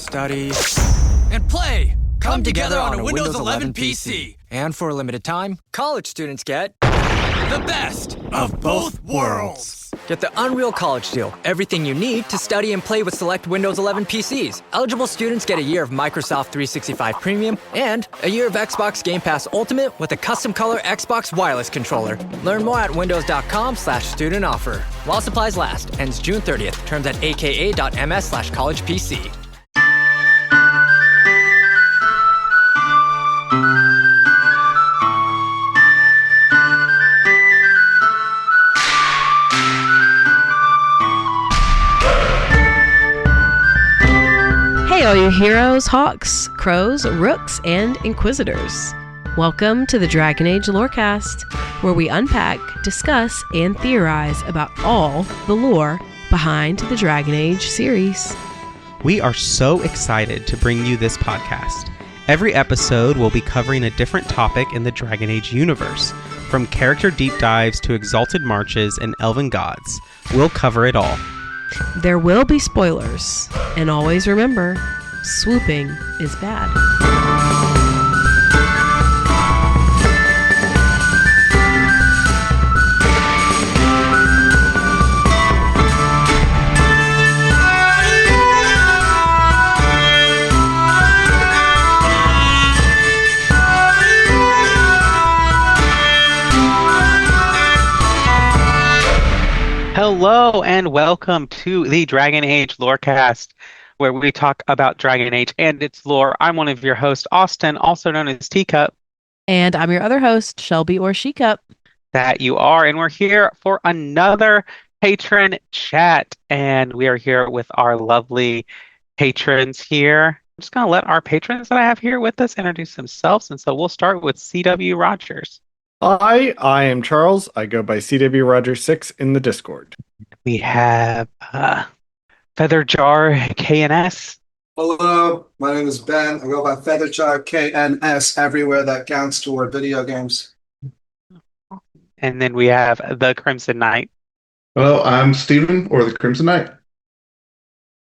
study, and play come together on a Windows 11 PC. And for a limited time, college students get The best of both worlds. Get the Unreal College Deal. Everything you need to study and play with select Windows 11 PCs. Eligible students get a year of Microsoft 365 Premium and a year of Xbox Game Pass Ultimate with a custom color Xbox wireless controller. Learn more at windows.com/student offer. While supplies last. Ends June 30th. Terms at aka.ms/collegepc. Hey, all you heroes, hawks, crows, rooks, and inquisitors. Welcome to the Dragon Age Lorecast, where we unpack, discuss, and theorize about all the lore behind the Dragon Age series. We are so excited to bring you this podcast. Every episode will be covering a different topic in the Dragon Age universe, from character deep dives to exalted marches and elven gods. We'll cover it all. There will be spoilers, and always remember, swooping is bad. Hello and welcome to the Dragon Age Lorecast, where we talk about Dragon Age and its lore. I'm one of your hosts, Austin, also known as Teacup. And I'm your other host, Shelby or Shecup. That you are, and we're here for another patron chat, and we are here with our lovely patrons here. I'm just going to let our patrons that I have here with us introduce themselves, and so we'll start with CW Rogers. Hi, I am Charles. I go by CW Rogers 6 in the Discord. We have Featherjar KNS. Hello, my name is Ben. I go by Featherjar KNS everywhere that counts toward video games. And then we have the Crimson Knight. Hello, I'm Steven, or the Crimson Knight.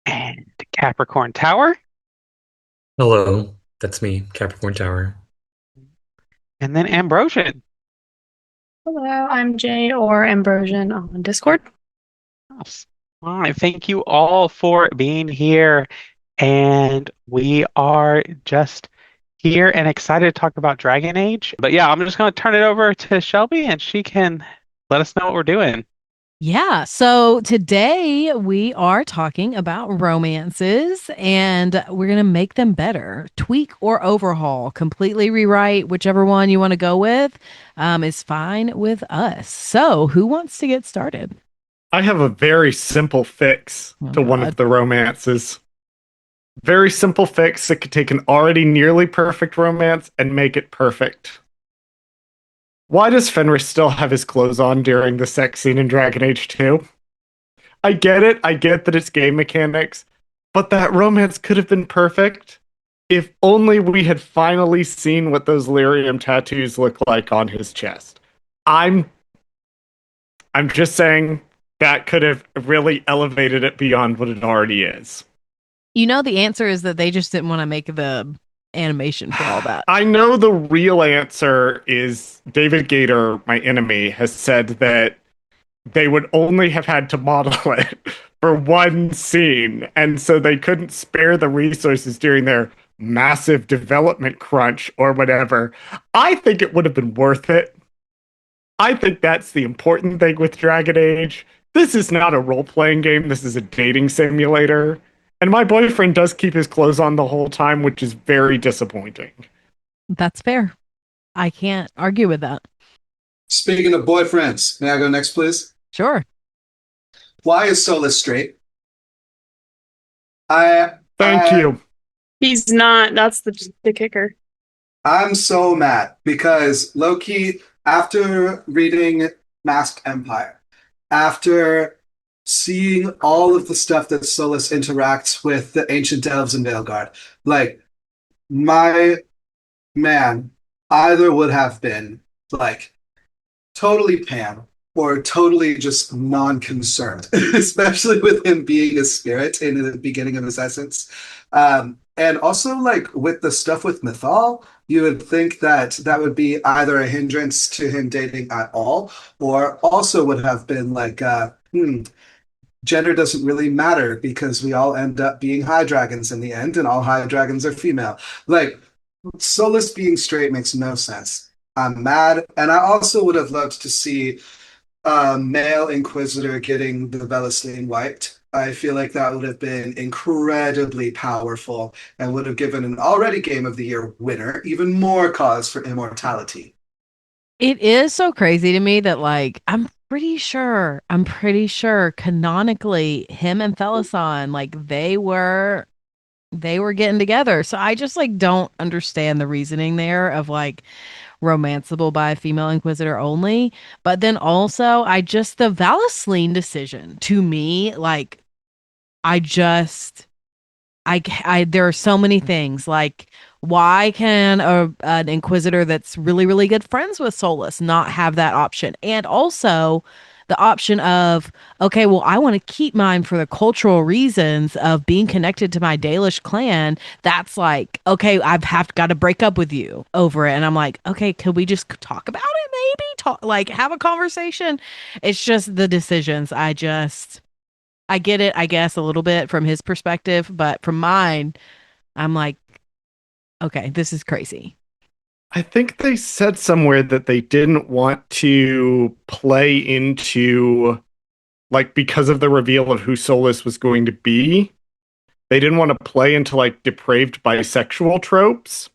And Capricorn Tower. Hello, that's me, Capricorn Tower. And then Ambrosian. Hello, I'm Jay or Ambrosian on Discord. All right, thank you all for being here. And we are just here and excited to talk about Dragon Age. But yeah, I'm just going to turn it over to Shelby and she can let us know what we're doing. Yeah, so today we are talking about romances and we're going to make them better. Tweak or overhaul, completely rewrite, whichever one you want to go with is fine with us. So who wants to get started? I have a very simple fix to one of the romances. Very simple fix that could take an already nearly perfect romance and make it perfect. Why does Fenris still have his clothes on during the sex scene in Dragon Age 2? I get it. I get that it's game mechanics. But that romance could have been perfect if only we had finally seen what those lyrium tattoos look like on his chest. I'm just saying that could have really elevated it beyond what it already is. You know, the answer is that they just didn't want to make the animation for all that. I know the real answer is David Gator, my enemy, has said that they would only have had to model it for one scene, and so they couldn't spare the resources during their massive development crunch or whatever. I think it would have been worth it. I think that's the important thing with Dragon Age. This is not a role-playing game. This is a dating simulator. And my boyfriend does keep his clothes on the whole time, which is very disappointing. That's fair. I can't argue with that. Speaking of boyfriends, may I go next, please? Sure. Why is Solus straight? Thank you. He's not. That's the kicker. I'm so mad because low-key, after reading Masked Empire, after seeing all of the stuff that Solus interacts with the ancient elves in Veilguard, like, my man either would have been, like, totally Pam or totally just non-concerned, especially with him being a spirit in the beginning of his essence. And also, like with the stuff with Mythal, you would think that that would be either a hindrance to him dating at all, or also would have been like, gender doesn't really matter because we all end up being high dragons in the end, and all high dragons are female. Like, Solus being straight makes no sense. I'm mad, and I also would have loved to see a male Inquisitor getting the Velasline wiped. I feel like that would have been incredibly powerful and would have given an already Game of the Year winner even more cause for immortality. It is so crazy to me that like I'm pretty sure canonically him and Thelasan like they were getting together. So I just like don't understand the reasoning there of like romanceable by a female inquisitor only. But then also I just the Valisline decision to me like I just there are so many things like why can an inquisitor that's really really good friends with Solus not have that option, and also the option of okay, well I want to keep mine for the cultural reasons of being connected to my Dalish clan. That's like okay, I've have got to break up with you over it, and I'm like okay, could we just talk about it, maybe talk like have a conversation. It's just the decisions. I get it, I guess, a little bit from his perspective, but from mine, I'm like, okay, this is crazy. I think they said somewhere that they didn't want to play into, like, because of the reveal of who Solus was going to be, they didn't want to play into, like, depraved bisexual tropes.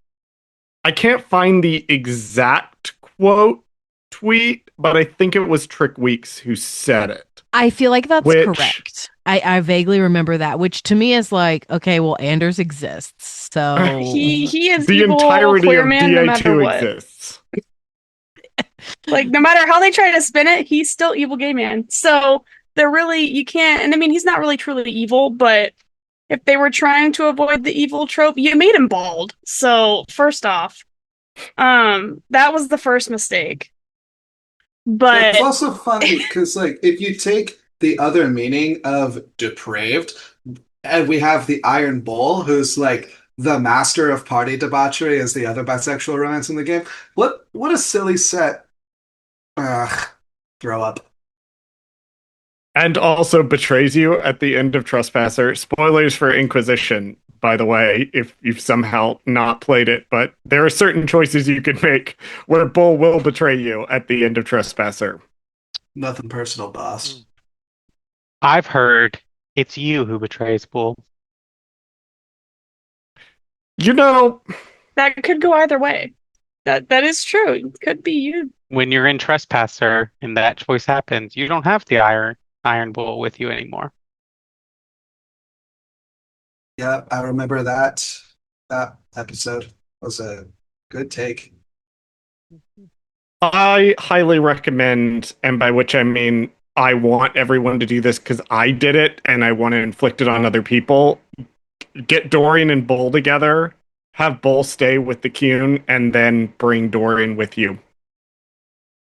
I can't find the exact quote tweet, but I think it was Trick Weeks who said it. I feel like that's Which, correct. I vaguely remember that, which to me is like, okay, well, Anders exists, so He is the evil entirety queer of man no matter DA2 what. exists. Like no matter how they try to spin it, he's still evil gay man. So they're really you can't. And I mean, he's not really truly evil, but if they were trying to avoid the evil trope, you made him bald. So first off, that was the first mistake. But it's But also funny because, like, if you take the other meaning of depraved, and we have the Iron Bull, who's like the master of party debauchery, as the other bisexual romance in the game. What a silly set. Ugh, throw up. And also betrays you at the end of Trespasser. Spoilers for Inquisition, by the way, if you've somehow not played it, but there are certain choices you can make where Bull will betray you at the end of Trespasser. Nothing personal, boss. I've heard it's you who betrays Bull. You know, that could go either way. That is true. It could be you. When you're in Trespasser and that choice happens, you don't have the Iron Bull with you anymore. Yeah, I remember that. That episode was a good take. I highly recommend, and by which I mean I want everyone to do this because I did it and I want to inflict it on other people. Get Dorian and Bull together, have Bull stay with the Cune, and then bring Dorian with you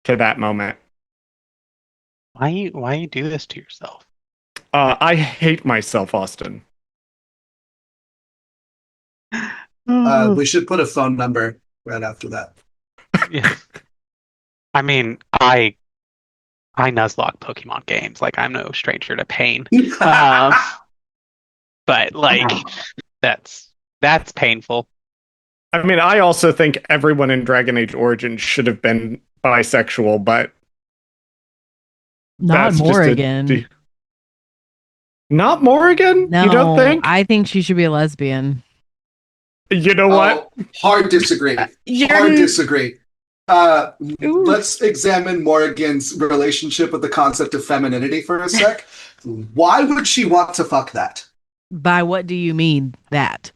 to that moment. Why you do this to yourself? I hate myself, Austin. We should put a phone number right after that. Yeah. I mean, I nuzlocke Pokemon games. Like I'm no stranger to pain. But like that's painful. I mean, I also think everyone in Dragon Age Origins should have been bisexual, but not that's Morrigan. Not Morrigan? No, you don't think? I think she should be a lesbian. You know what? Hard disagree. Hard disagree. Let's examine Morrigan's relationship with the concept of femininity for a sec. Why would she want to fuck that? By what do you mean that?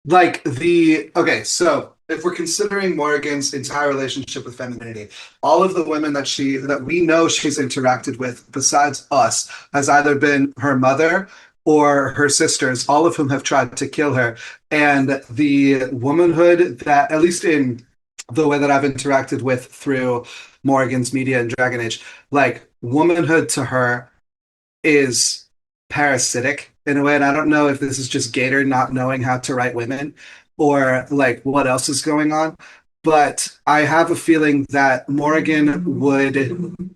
Like okay, so if we're considering Morrigan's entire relationship with femininity, all of the women that we know she's interacted with besides us has either been her mother or her sisters, all of whom have tried to kill her. And the womanhood that, at least in the way that I've interacted with through Morrigan's media and Dragon Age, like womanhood to her is parasitic in a way, and I don't know if this is just Gator not knowing how to write women or like what else is going on, but I have a feeling that Morrigan would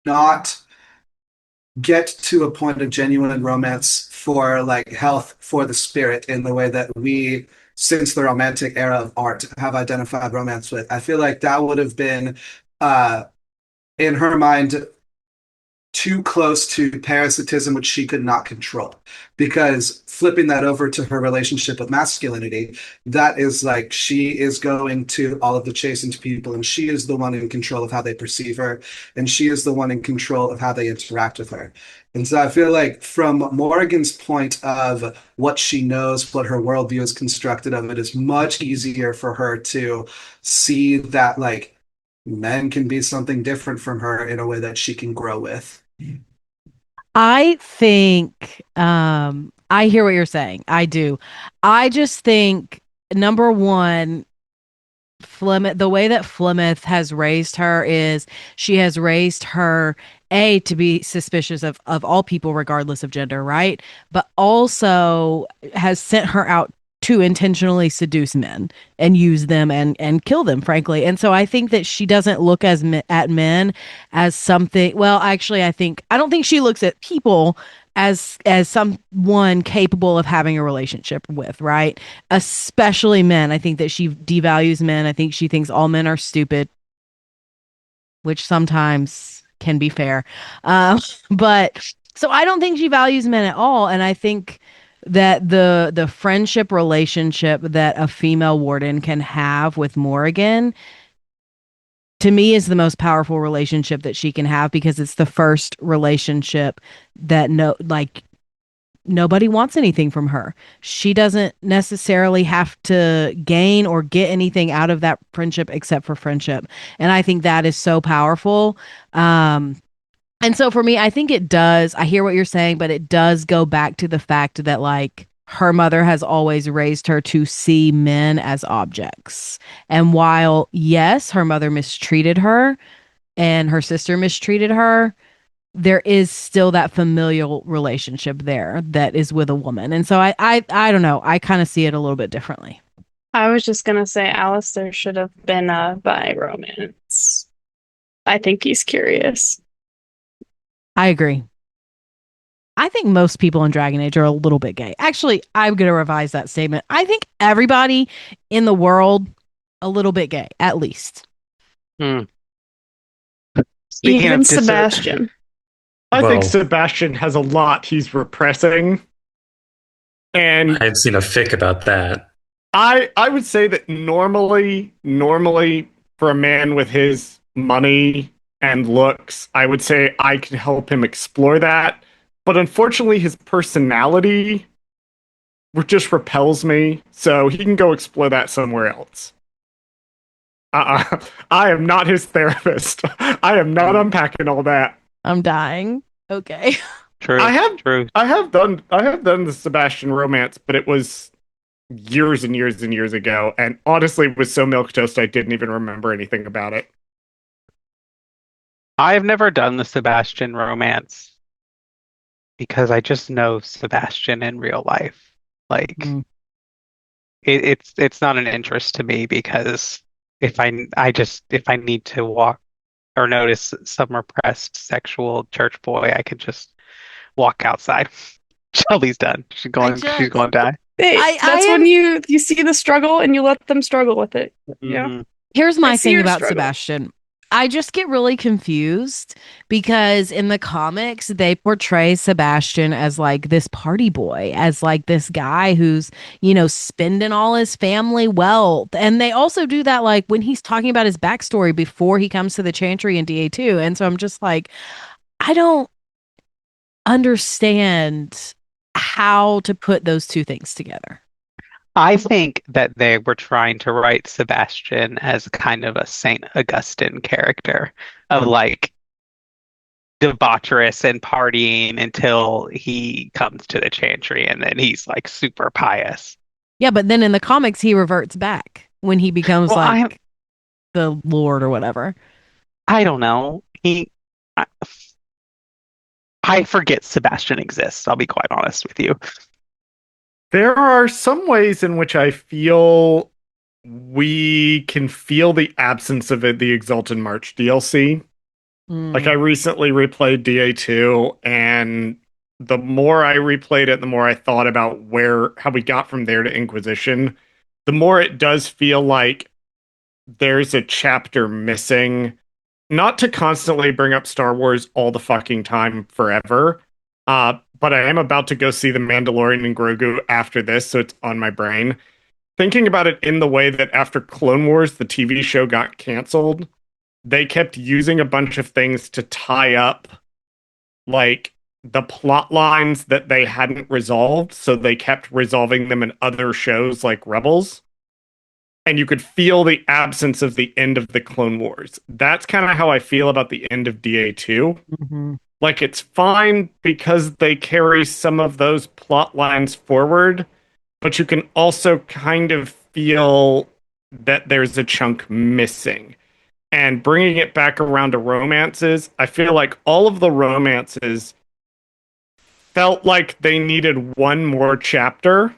not get to a point of genuine romance for like health for the spirit in the way that we since the romantic era of art have identified romance with. I feel like that would have been uh in her mind too close to parasitism, which she could not control. Because flipping that over to her relationship with masculinity, that is like she is going to all of the chasing to people, and she is the one in control of how they perceive her, and she is the one in control of how they interact with her. And so I feel like from Morrigan's point of what she knows, what her worldview is constructed of, it is much easier for her to see that like men can be something different from her in a way that she can grow with. I think I hear what you're saying. I do. I just think number one, Flemeth, the way that Flemeth has raised her is she has raised her to be suspicious of all people regardless of gender, right? But also has sent her out to intentionally seduce men and use them and kill them, frankly. And so I think that she doesn't look at men as something. Well, actually, I don't think she looks at people as someone capable of having a relationship with, right? Especially men. I think that she devalues men. I think she thinks all men are stupid, which sometimes can be fair. But so I don't think she values men at all. And I think that the friendship relationship that a female warden can have with Morrigan to me is the most powerful relationship that she can have because it's the first relationship that nobody wants anything from her. She doesn't necessarily have to gain or get anything out of that friendship except for friendship. And I think that is so powerful. And so for me, I think it does. I hear what you're saying, but it does go back to the fact that like her mother has always raised her to see men as objects. And while, yes, her mother mistreated her and her sister mistreated her, there is still that familial relationship there that is with a woman. And so I don't know. I kind of see it a little bit differently. I was just gonna say Alistair should have been a bi romance. I think he's curious. I agree. I think most people in Dragon Age are a little bit gay. Actually, I'm going to revise that statement. I think everybody in the world a little bit gay, at least. Speaking Even of Sebastian. I think Well- Sebastian has a lot he's repressing. And I've seen a fic about that. I would say that normally for a man with his money and looks, I would say I can help him explore that. But unfortunately, his personality just repels me, so he can go explore that somewhere else. I am not his therapist. I am not unpacking all that. I'm dying. Okay. True. I have True. I have done the Sebastian romance, but it was years and years and years ago, and honestly it was so milquetoast I didn't even remember anything about it. I've never done the Sebastian romance because I just know Sebastian in real life. Like it's not an interest to me because if I need to walk or notice some repressed sexual church boy, I could just walk outside. Shelby's done. She's going to die. Hey, that's when you see the struggle and you let them struggle with it. Yeah. Mhm. Here's I my see thing your about struggle. Sebastian. I just get really confused because in the comics, they portray Sebastian as like this party boy, as like this guy who's, spending all his family wealth. And they also do that like when he's talking about his backstory before he comes to the Chantry in DA2. And so I'm just like, I don't understand how to put those two things together. I think that they were trying to write Sebastian as kind of a Saint Augustine character of like debaucherous and partying until he comes to the Chantry and then he's like super pious. Yeah, but then in the comics, he reverts back when he becomes Well, like the Lord or whatever. I don't know. I, I forget Sebastian exists. I'll be quite honest with you. There are some ways in which I feel we can feel the absence of the Exalted March DLC. Like, I recently replayed DA2, and the more I replayed it, the more I thought about how we got from there to Inquisition, the more it does feel like there's a chapter missing. Not to constantly bring up Star Wars all the fucking time forever, but I am about to go see The Mandalorian and Grogu after this, so it's on my brain. Thinking about it in the way that after Clone Wars, the TV show got canceled, they kept using a bunch of things to tie up, like, the plot lines that they hadn't resolved, so they kept resolving them in other shows like Rebels. And you could feel the absence of the end of the Clone Wars. That's kind of how I feel about the end of DA2. Mm-hmm. Like, it's fine because they carry some of those plot lines forward, but you can also kind of feel that there's a chunk missing. And bringing it back around to romances, I feel like all of the romances felt like they needed one more chapter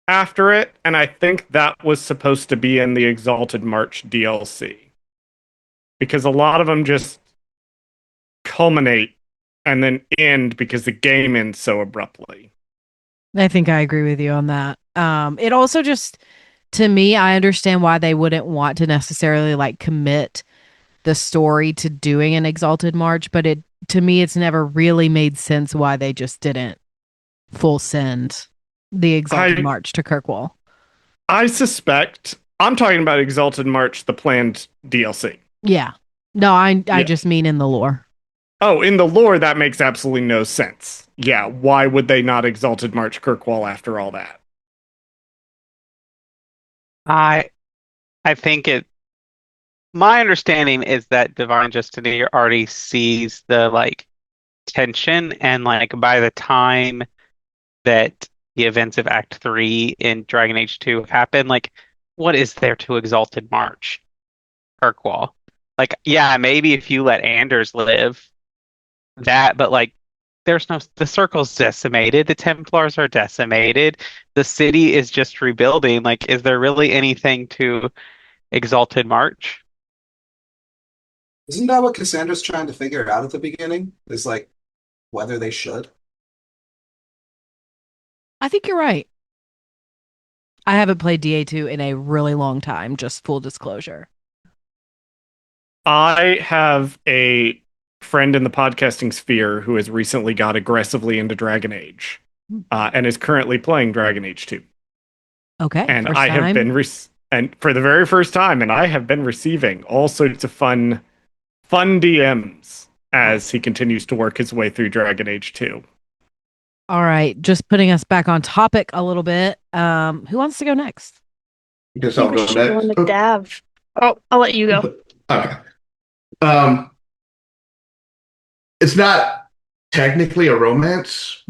after it, and I think that was supposed to be in the Exalted March DLC. Because a lot of them just culminate and then end because the game ends so abruptly. I think I agree with you on that. It also just, to me, I understand why they wouldn't want to necessarily like commit the story to doing an Exalted March, but to me, it's never really made sense why they just didn't full send the Exalted March to Kirkwall. I suspect I'm talking about Exalted March, the planned DLC. Yeah. No, I just mean in the lore. Oh, in the lore, that makes absolutely no sense. Yeah, why would they not Exalted March Kirkwall after all that? I think my understanding is that Divine Destiny already sees the like tension, and like by the time that the events of Act 3 in Dragon Age 2 happen, like what is there to Exalted March Kirkwall? Like, yeah, maybe if you let Anders live that, but like the circle's decimated, the Templars are decimated, the city is just rebuilding. Like, is there really anything to Exalted March? Isn't that what Cassandra's trying to figure out at the beginning? Is like whether they should? I think you're right. I haven't played DA2 in a really long time, just full disclosure. I have a friend in the podcasting sphere who has recently got aggressively into Dragon Age and is currently playing Dragon Age 2. Okay. And I have been and for the very first time, and I have been receiving all sorts of fun DMs as he continues to work his way through Dragon Age 2. All right, just putting us back on topic a little bit. Who wants to go next? I guess I'll go next. McDav. Oh, I'll let you go. Okay. It's not technically a romance,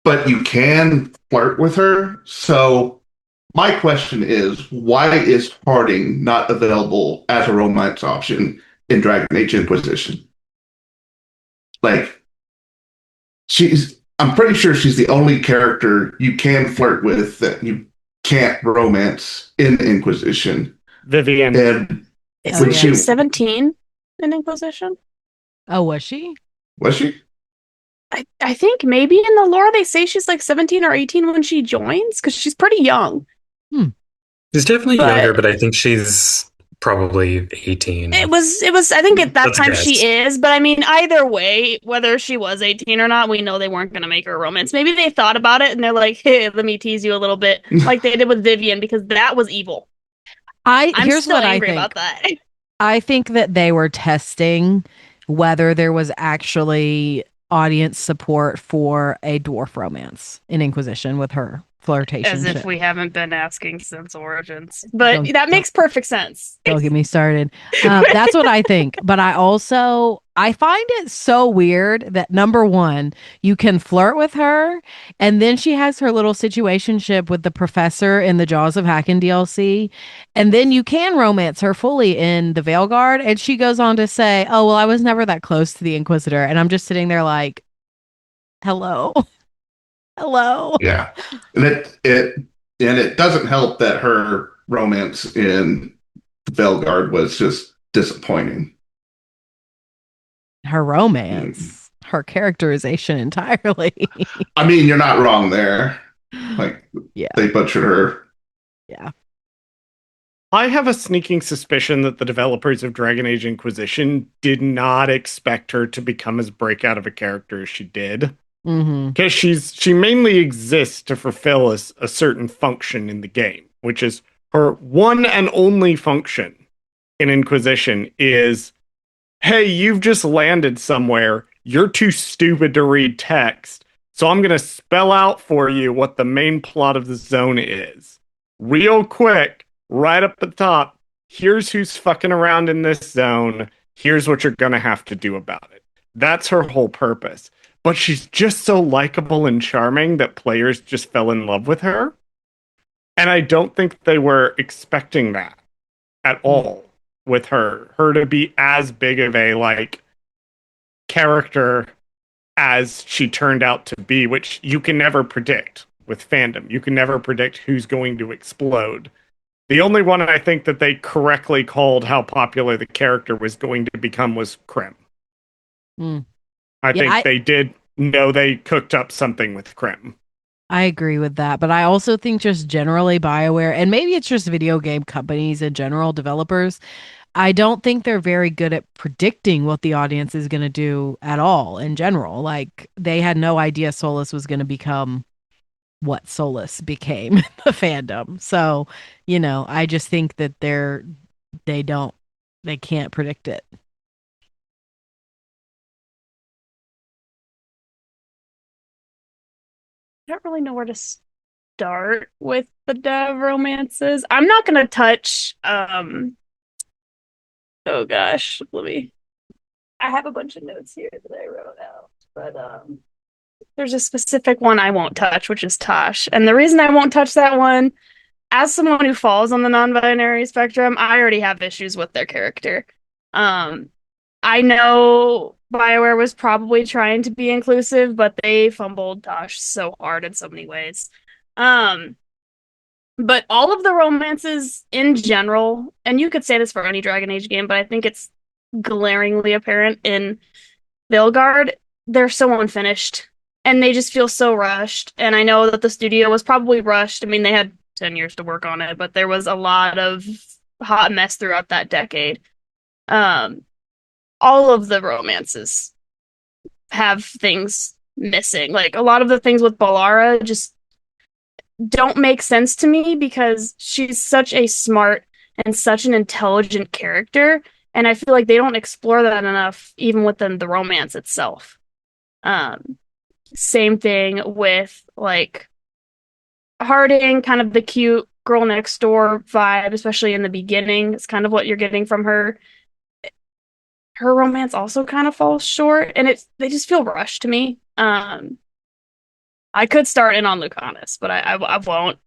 but you can flirt with her. So my question is, why is Harding not available as a romance option in Dragon Age Inquisition? Like, I'm pretty sure she's the only character you can flirt with that you can't romance in Inquisition. Vivian. And Isn't she 17 in Inquisition? Oh, was she? Was she? I think maybe in the lore they say she's like 17 or 18 when she joins, because she's pretty young. She's definitely younger, but I think she's probably 18. It was I think at that That's a time guess. she is, but I mean either way, whether she was 18 or not, we know they weren't gonna make her a romance. Maybe they thought about it and they're like, hey, let me tease you a little bit, like they did with Vivian, because that was evil. I'm Here's still what angry I think about that. I think that they were testing whether there was actually audience support for a dwarf romance in Inquisition with her flirtation. As if shit. we haven't been asking since Origins. But that makes perfect sense. Don't get me started. That's what I think. But I also I find it so weird that number one, you can flirt with her, and then she has her little situationship with the professor in the Jaws of Hacken DLC, and then you can romance her fully in the Veilguard, and she goes on to say, "Oh well, I was never that close to the Inquisitor," and I'm just sitting there like, "Hello, hello." Yeah, and it doesn't help that her romance in the Belgard was just disappointing. Her Mm. romance, her characterization entirely. I mean, you're not wrong there. Like Yeah, they butchered her. yeah. I have a sneaking suspicion that the developers of Dragon Age Inquisition did not expect her to become as breakout of a character as she did. Mm-hmm. Because she mainly exists to fulfill a certain function in the game, which is her one and only function in Inquisition is, hey, you've just landed somewhere. You're too stupid to read text. So I'm going to spell out for you what the main plot of the zone is. Real quick, right up the top. Here's who's fucking around in this zone. Here's what you're going to have to do about it. That's her whole purpose. But she's just so likable and charming that players just fell in love with her. And I don't think they were expecting that at all with her to be as big of a like character as she turned out to be, which you can never predict with fandom. You can never predict who's going to explode. The only one I think that they correctly called how popular the character was going to become was Krim. Mm. I Yeah, think they did know they cooked up something with Krim. I agree with that, but I also think just generally BioWare, and maybe it's just video game companies in general, developers, I don't think they're very good at predicting what the audience is going to do at all in general. Like they had no idea Solus was going to become what Solus became in the fandom. So, I just think that they don't they can't predict it. I don't really know where to start with the dev romances. I'm not gonna touch oh gosh, I have a bunch of notes here that I wrote out, but there's a specific one I won't touch, which is Tosh. And the reason I won't touch that one, as someone who falls on the non-binary spectrum, I already have issues with their character. I know BioWare was probably trying to be inclusive, but they fumbled Tosh so hard in so many ways. But all of the romances in general, and you could say this for any Dragon Age game, but I think it's glaringly apparent in Vilgard, they're so unfinished and they just feel so rushed. And I know that the studio was probably rushed. I mean, they had 10 years to work on it, but there was a lot of hot mess throughout that decade. All of the romances have things missing. Like a lot of the things with Balara just don't make sense to me because she's such a smart and such an intelligent character. And I feel like they don't explore that enough, even within the romance itself. Same thing with like Harding, kind of the cute girl next door vibe, especially in the beginning. It's kind of what you're getting from her. Her romance also kind of falls short, and they just feel rushed to me. I could start in on Lucanus, but I won't.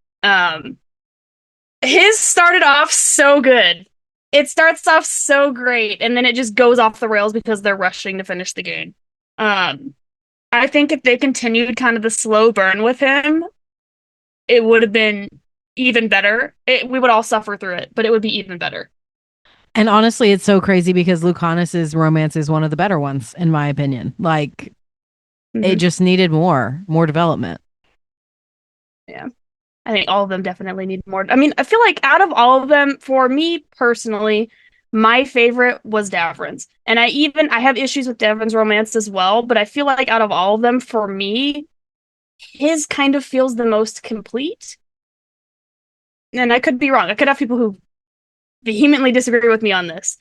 His started off so good. It starts off so great, and then it just goes off the rails because they're rushing to finish the game. I think if they continued kind of the slow burn with him, it would have been even better. We would all suffer through it, but it would be even better. And honestly, it's so crazy because Lucanus's romance is one of the better ones, in my opinion. Like, it just needed more development. Yeah. I think all of them definitely need more. I mean, I feel like out of all of them, for me personally, my favorite was Davrin's. And I have issues with Davrin's romance as well, but I feel like out of all of them, for me, his kind of feels the most complete. And I could be wrong. I could have people who vehemently disagree with me on this.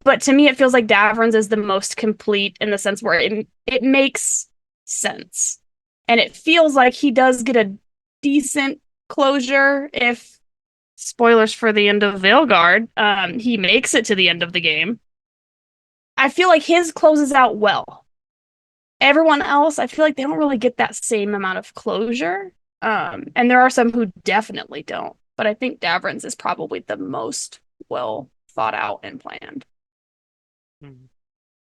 But to me, it feels like Davrin's is the most complete in the sense where it makes sense. And it feels like he does get a decent closure if, spoilers for the end of Veilguard, he makes it to the end of the game. I feel like his closes out well. Everyone else, I feel like they don't really get that same amount of closure. And there are some who definitely don't. But I think Davrin's is probably the most well thought out and planned.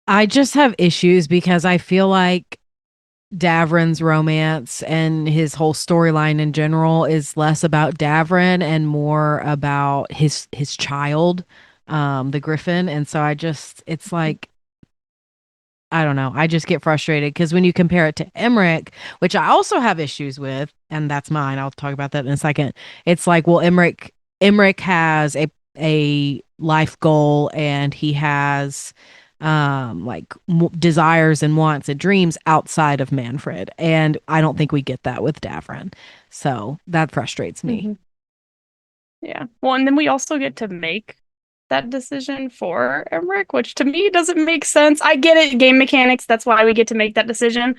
I just have issues because I feel like Davrin's romance and his whole storyline in general is less about Davrin and more about his child, the Griffin. And so it's like, I don't know. I just get frustrated because when you compare it to Emmerich, which I also have issues with, and that's mine. I'll talk about that in a second. It's like, well, Emmerich has a life goal and he has like desires and wants and dreams outside of Manfred, and I don't think we get that with Davrin. So that frustrates me. Mm-hmm. Yeah. Well, and then we also get to make that decision for Emmerich, which to me doesn't make sense. I get it, game mechanics, that's why we get to make that decision.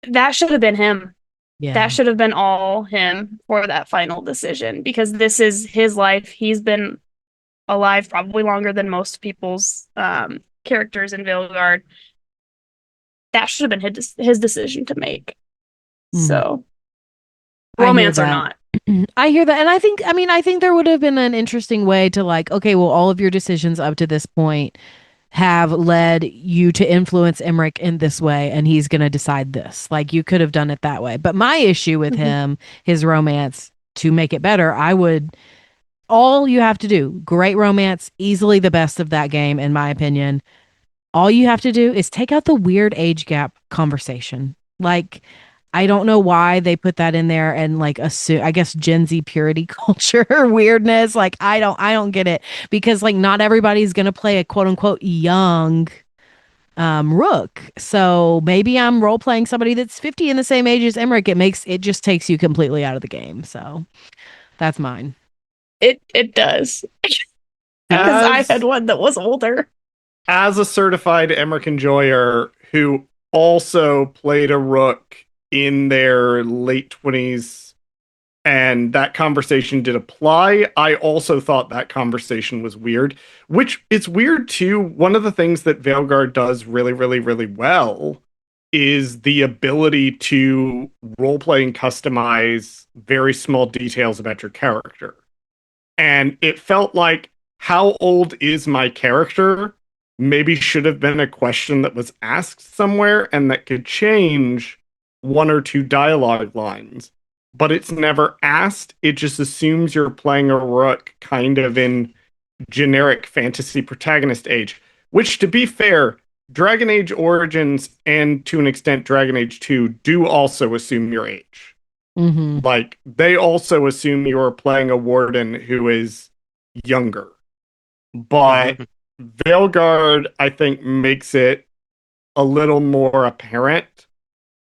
That should have been him. Yeah. That should have been all him for that final decision because this is his life. He's been alive probably longer than most people's characters in Veilguard. That should have been his decision to make. So, romance or not. I hear that. And I think there would have been an interesting way to like, okay, well, all of your decisions up to this point have led you to influence Emmerich in this way, and he's going to decide this. Like, you could have done it that way. But my issue with him, his romance, to make it better, all you have to do, great romance, easily the best of that game, in my opinion. All you have to do is take out the weird age gap conversation. Like, I don't know why they put that in there and like assume, I guess, Gen Z purity culture weirdness. Like, I don't get it because like not everybody's going to play a quote unquote young Rook. So maybe I'm role playing somebody that's 50 in the same age as Emmerich. It just takes you completely out of the game. So that's mine. It does. Because I had one that was older. As a certified Emmerich enjoyer who also played a Rook in their late 20s, and that conversation did apply, I also thought that conversation was weird, which it's weird too. One of the things that Veilguard does really, really, really well is the ability to roleplay and customize very small details about your character. And it felt like, how old is my character? Maybe should have been a question that was asked somewhere and that could change one or two dialogue lines. But it's never asked. It just assumes you're playing a Rook kind of in generic fantasy protagonist age. Which, to be fair, Dragon Age Origins and to an extent Dragon Age 2 do also assume your age. Mm-hmm. Like, they also assume you're playing a warden who is younger. But Veilguard, I think, makes it a little more apparent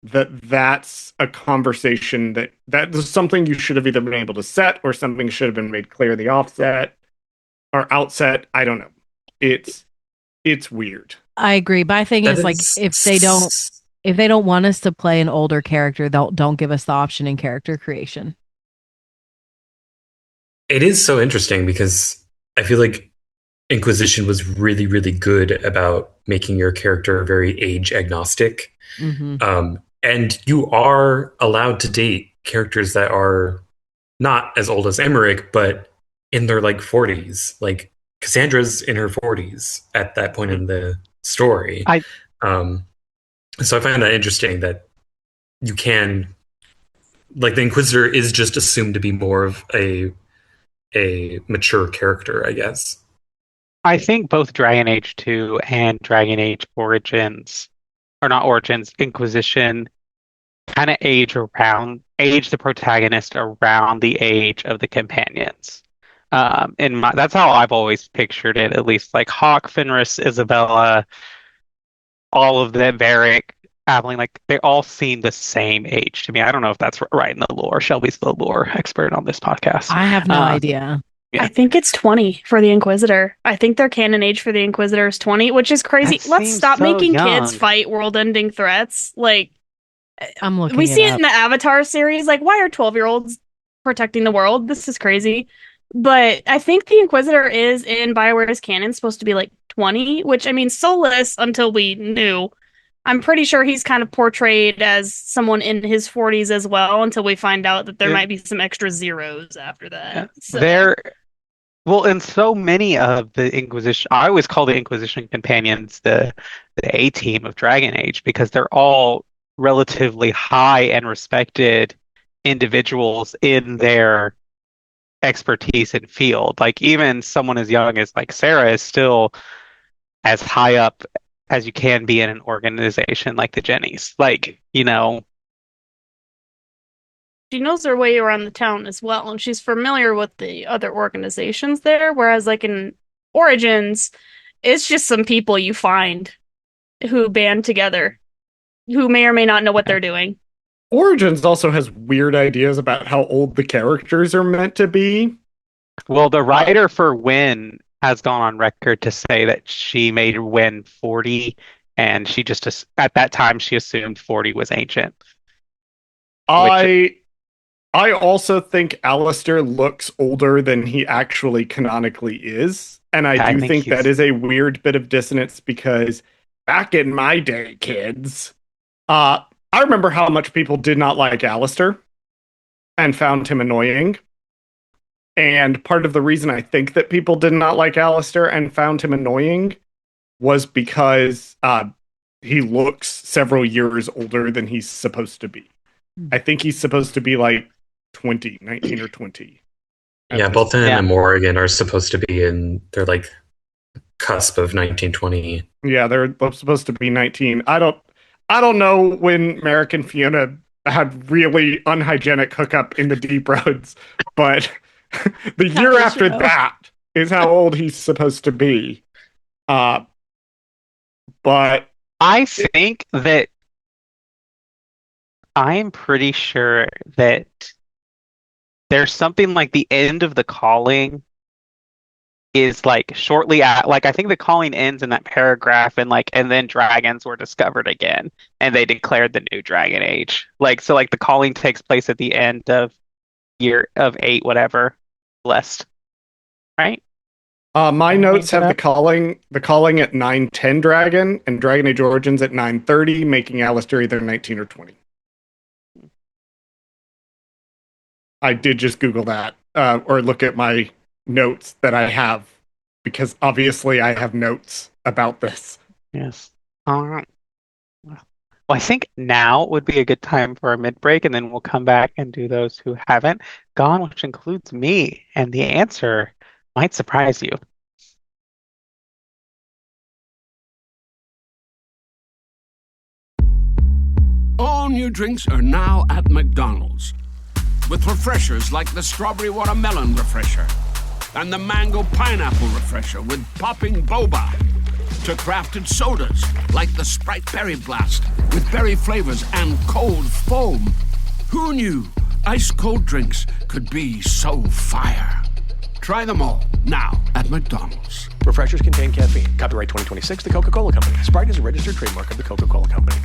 that that's a conversation that is something you should have either been able to set or something should have been made clear in the offset or outset. I don't know. It's weird. I agree. But I think it's like if they don't want us to play an older character, don't give us the option in character creation. It is so interesting because I feel like Inquisition was really, really good about making your character very age agnostic. Mm-hmm. And you are allowed to date characters that are not as old as Emmerich, but in their like 40s. Like Cassandra's in her 40s at that point in the story. So I find that interesting that you can, like, the Inquisitor is just assumed to be more of a mature character, I guess. I think both Dragon Age 2 and Dragon Age Origins, or not Origins, Inquisition, kind of age the protagonist around the age of the companions. That's how I've always pictured it, at least. Like Hawk, Fenris, Isabella, all of them, Varric, Aveline, like they all seem the same age to me. I don't know if that's right in the lore. Shelby's the lore expert on this podcast. I have no idea. Yeah. I think it's 20 for the Inquisitor. I think their canon age for the Inquisitor is 20, which is crazy. Let's stop making kids fight world-ending threats. Like, I'm looking. We see it in the Avatar series. Like, why are 12-year-olds protecting the world? This is crazy. But I think the Inquisitor is in BioWare's canon supposed to be like 20, which, I mean, Solus, until we knew, I'm pretty sure he's kind of portrayed as someone in his 40s as well, until we find out that there might be some extra zeros after that. So. Well, and so many of the Inquisition, I always call the Inquisition companions the A team of Dragon Age because they're all relatively high and respected individuals in their expertise and field. Like even someone as young as like Sarah is still as high up as you can be in an organization like the Jennies. Like, she knows her way around the town as well, and she's familiar with the other organizations there, whereas like in Origins, it's just some people you find who band together, who may or may not know what they're doing. Origins also has weird ideas about how old the characters are meant to be. Well, the writer for Win has gone on record to say that she made Win 40, and she just, at that time, she assumed 40 was ancient. I also think Alistair looks older than he actually canonically is. And I do think that is a weird bit of dissonance because back in my day, kids, I remember how much people did not like Alistair and found him annoying. And part of the reason I think that people did not like Alistair and found him annoying was because he looks several years older than he's supposed to be. I think he's supposed to be like 19 or 20. Yeah, both him and Morrigan are supposed to be they're like cusp of 1920. Yeah, they're both supposed to be 19. I don't know when Merrick and Fiona had really unhygienic hookup in the Deep Roads, but the year after that is how old he's supposed to be. But I think that I'm pretty sure that there's something like the end of the calling is like shortly at, like I think the calling ends in that paragraph and then dragons were discovered again and they declared the new Dragon Age. So the calling takes place at the end of year of 8 whatever blessed, right? My notes have the calling at 9:10 Dragon and Dragon Age Origins at 9:30, making Alistair either 19 or 20. I did just Google that or look at my notes that I have because obviously I have notes about this. Yes. All right. Well, I think now would be a good time for a mid-break, and then we'll come back and do those who haven't gone, which includes me. And the answer might surprise you. All new drinks are now at McDonald's, with refreshers like the Strawberry Watermelon Refresher and the Mango Pineapple Refresher with popping boba, to crafted sodas like the Sprite Berry Blast with berry flavors and cold foam. Who knew ice-cold drinks could be so fire? Try them all now at McDonald's. Refreshers contain caffeine. Copyright 2026, The Coca-Cola Company. Sprite is a registered trademark of The Coca-Cola Company.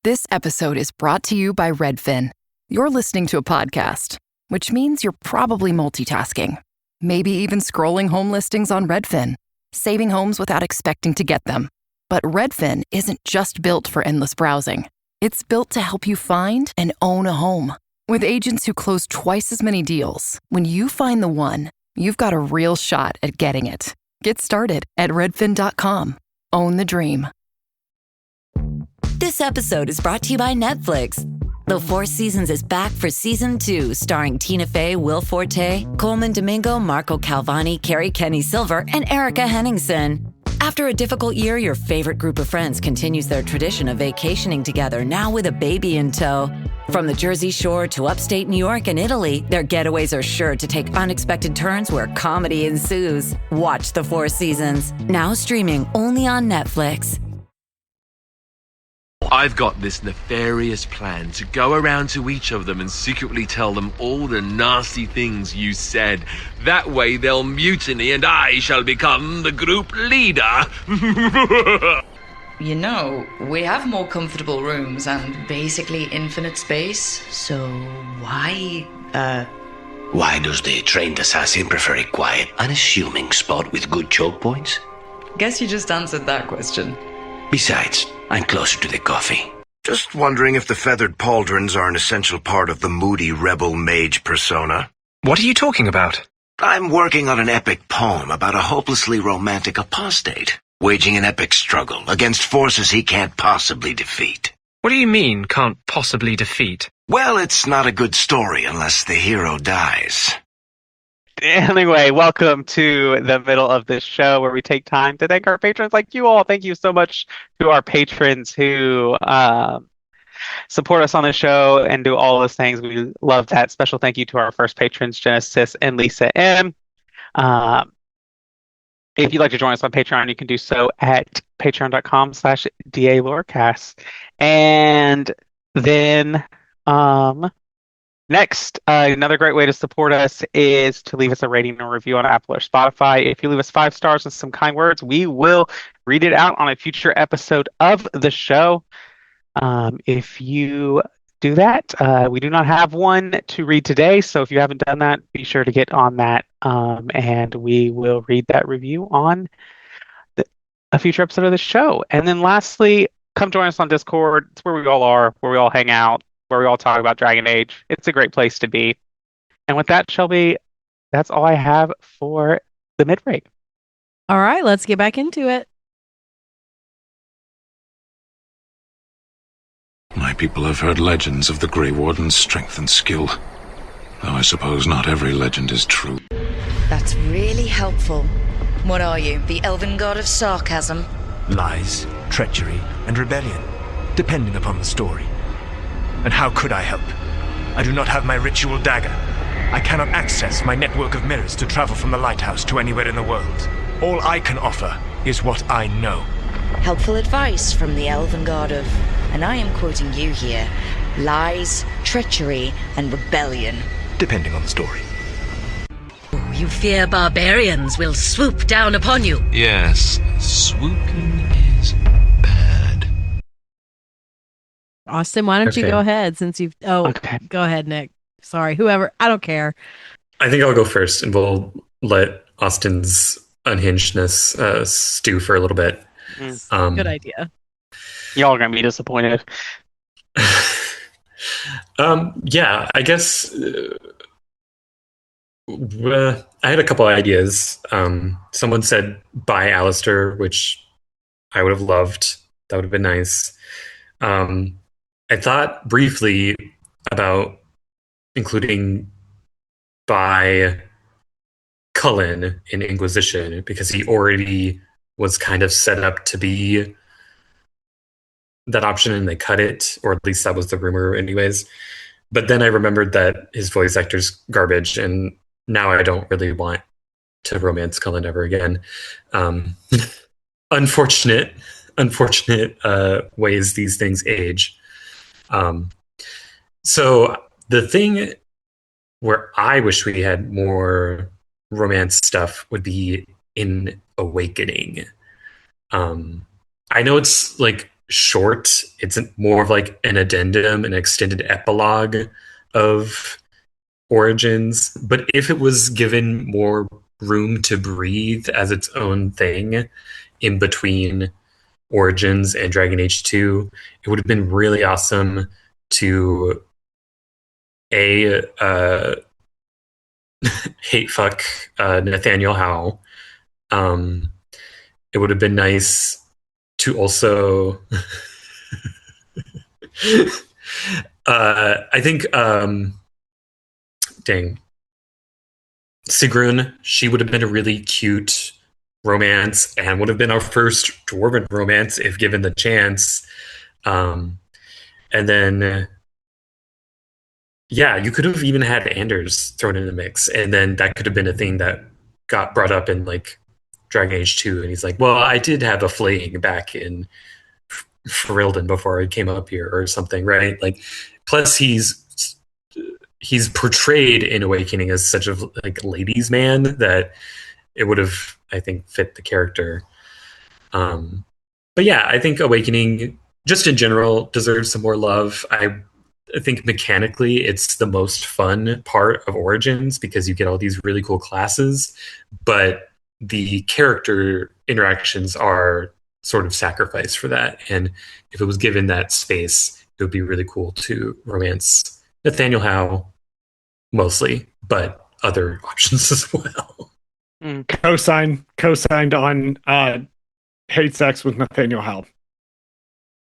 This episode is brought to you by Redfin. You're listening to a podcast, which means you're probably multitasking. Maybe even scrolling home listings on Redfin, saving homes without expecting to get them. But Redfin isn't just built for endless browsing. It's built to help you find and own a home. With agents who close twice as many deals, when you find the one, you've got a real shot at getting it. Get started at redfin.com. Own the dream. This episode is brought to you by Netflix. The Four Seasons is back for season 2, starring Tina Fey, Will Forte, Coleman Domingo, Marco Calvani, Carrie Kenny Silver, and Erica Henningsen. After a difficult year, your favorite group of friends continues their tradition of vacationing together, now with a baby in tow. From the Jersey Shore to upstate New York and Italy, their getaways are sure to take unexpected turns where comedy ensues. Watch The Four Seasons, now streaming only on Netflix. I've got this nefarious plan to go around to each of them and secretly tell them all the nasty things you said. That way they'll mutiny and I shall become the group leader. You know, we have more comfortable rooms and basically infinite space, so why, Why does the trained assassin prefer a quiet, unassuming spot with good choke points? Guess you just answered that question. Besides, I'm closer to the coffee. Just wondering if the feathered pauldrons are an essential part of the moody rebel mage persona. What are you talking about? I'm working on an epic poem about a hopelessly romantic apostate, waging an epic struggle against forces he can't possibly defeat. What do you mean, can't possibly defeat? Well, it's not a good story unless the hero dies. Anyway, welcome to the middle of this show where we take time to thank our patrons like you all. Thank you so much to our patrons who support us on the show and do all those things. We love that. Special thank you to our first patrons, Genesis and Lisa M. If you'd like to join us on Patreon, you can do so at patreon.com/DALorecast. And then next, another great way to support us is to leave us a rating and review on Apple or Spotify. If you leave us 5 stars and some kind words, we will read it out on a future episode of the show. If you do that, we do not have one to read today, so if you haven't done that, be sure to get on that, and we will read that review on a future episode of the show. And then lastly, come join us on Discord. It's where we all are, where we all hang out, where we all talk about Dragon Age. It's a great place to be. And with that, Shelby, that's all I have for the mid-break. All right, let's get back into it. My people have heard legends of the Grey Warden's strength and skill, though I suppose not every legend is true. That's really helpful. What are you, the elven god of sarcasm? Lies, treachery, and rebellion, depending upon the story. And how could I help? I do not have my ritual dagger. I cannot access my network of mirrors to travel from the lighthouse to anywhere in the world. All I can offer is what I know. Helpful advice from the elven god of, and I am quoting you here, lies, treachery, and rebellion. Depending on the story. You fear barbarians will swoop down upon you. Yes, swooping is bad. Austin, why don't you Okay. go ahead since you've... Oh, Okay. Go ahead, Nick. Sorry, whoever. I don't care. I think I'll go first, and we'll let Austin's unhingedness stew for a little bit. Good idea. Y'all are going to be disappointed. Yeah, I guess I had a couple ideas. Someone said buy Alistair, which I would have loved. That would have been nice. I thought briefly about including by Cullen in Inquisition because he already was kind of set up to be that option and they cut it, or at least that was the rumor anyways. But then I remembered that his voice actor's garbage, and now I don't really want to romance Cullen ever again. Unfortunate ways these things age. So the thing where I wish we had more romance stuff would be in Awakening. I know it's like short, it's more of like an addendum, an extended epilogue of Origins, but if it was given more room to breathe as its own thing in between Origins and Dragon Age 2, it would have been really awesome to hate fuck Nathaniel Howe. It would have been nice to also I think Sigrun, she would have been a really cute romance and would have been our first dwarven romance if given the chance. And then yeah, you could have even had Anders thrown in the mix, and then that could have been a thing that got brought up in like Dragon Age 2, and he's like, well, I did have a fling back in Ferelden before I came up here or something, right? Like, plus he's portrayed in Awakening as such a like ladies' man that it would have, I think, fit the character. But yeah, I think Awakening, just in general, deserves some more love. I think mechanically it's the most fun part of Origins because you get all these really cool classes, but the character interactions are sort of sacrificed for that. And if it was given that space, it would be really cool to romance Nathaniel Howe mostly, but other options as well. Co-signed on hate sex with Nathaniel Howe.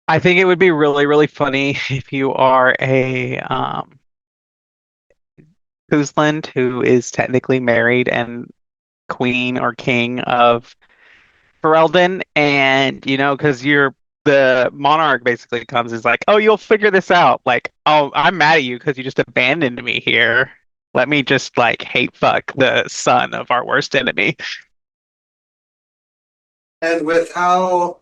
I think it would be really, really funny if you are a Kuzland who is technically married and queen or king of Ferelden, and because the monarch basically comes is like, oh, you'll figure this out. Like, oh, I'm mad at you because you just abandoned me here. Let me just like hate fuck the son of our worst enemy. And with how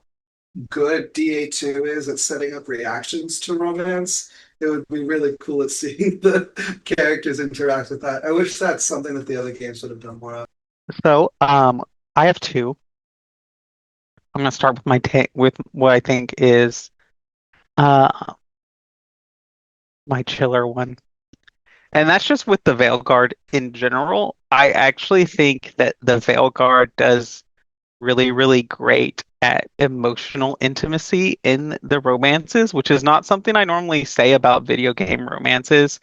good DA2 is at setting up reactions to romance, it would be really cool at seeing the characters interact with that. I wish that's something that the other games would have done more of. So, I have two. I'm gonna start with with what I think is my chiller one. And that's just with the Veilguard in general. I actually think that the Veilguard does really, really great at emotional intimacy in the romances, which is not something I normally say about video game romances.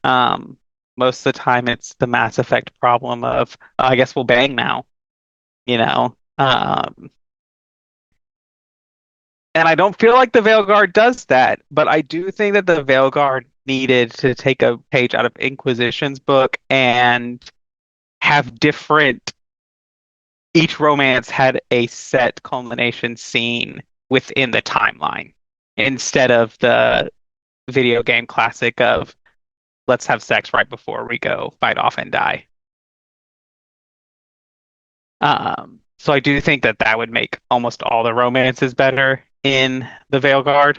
Um, Most of the time, it's the Mass Effect problem of, I guess we'll bang now, you know? And I don't feel like the Veilguard does that, but I do think that the Veilguard needed to take a page out of Inquisition's book and have different. Each romance had a set culmination scene within the timeline instead of the video game classic of let's have sex right before we go fight off and die. So I do think that that would make almost all the romances better in the Veilguard.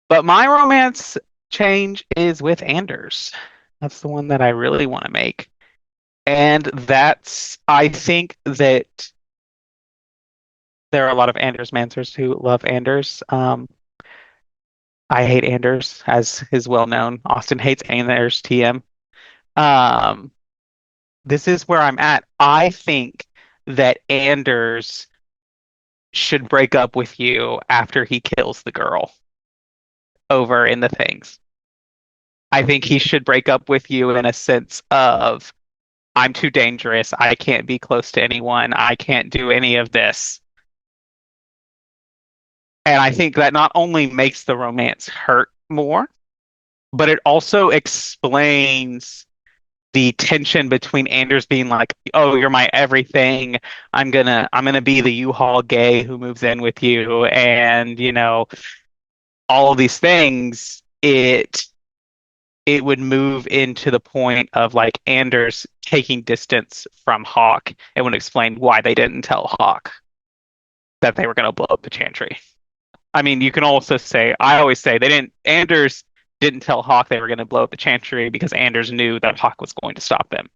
But my romance change is with Anders. That's the one that I really want to make. And I think that there are a lot of Anders Mancers who love Anders. I hate Anders, as is well known. Austin hates Anders TM. This is where I'm at. I think that Anders should break up with you after he kills the girl over in the things. I think he should break up with you in a sense of I'm too dangerous. I can't be close to anyone. I can't do any of this. And I think that not only makes the romance hurt more, but it also explains the tension between Anders being like, "Oh, you're my everything. I'm gonna be the U-Haul gay who moves in with you," and all of these things. It would move into the point of like Anders taking distance from Hawk and would explain why they didn't tell Hawk that they were going to blow up the Chantry. I mean, you can also say, I always say Anders didn't tell Hawk they were going to blow up the Chantry because Anders knew that Hawk was going to stop them.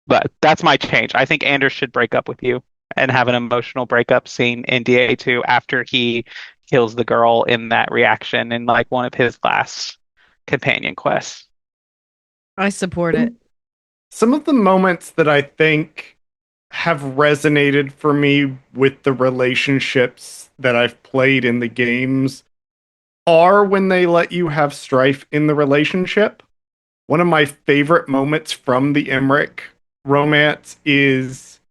But that's my change. I think Anders should break up with you and have an emotional breakup scene in DA2 after he kills the girl in that reaction in like one of his last companion quests. I support it. Some of the moments that I think have resonated for me with the relationships that I've played in the games are when they let you have strife in the relationship. One of my favorite moments from the Emmerich romance is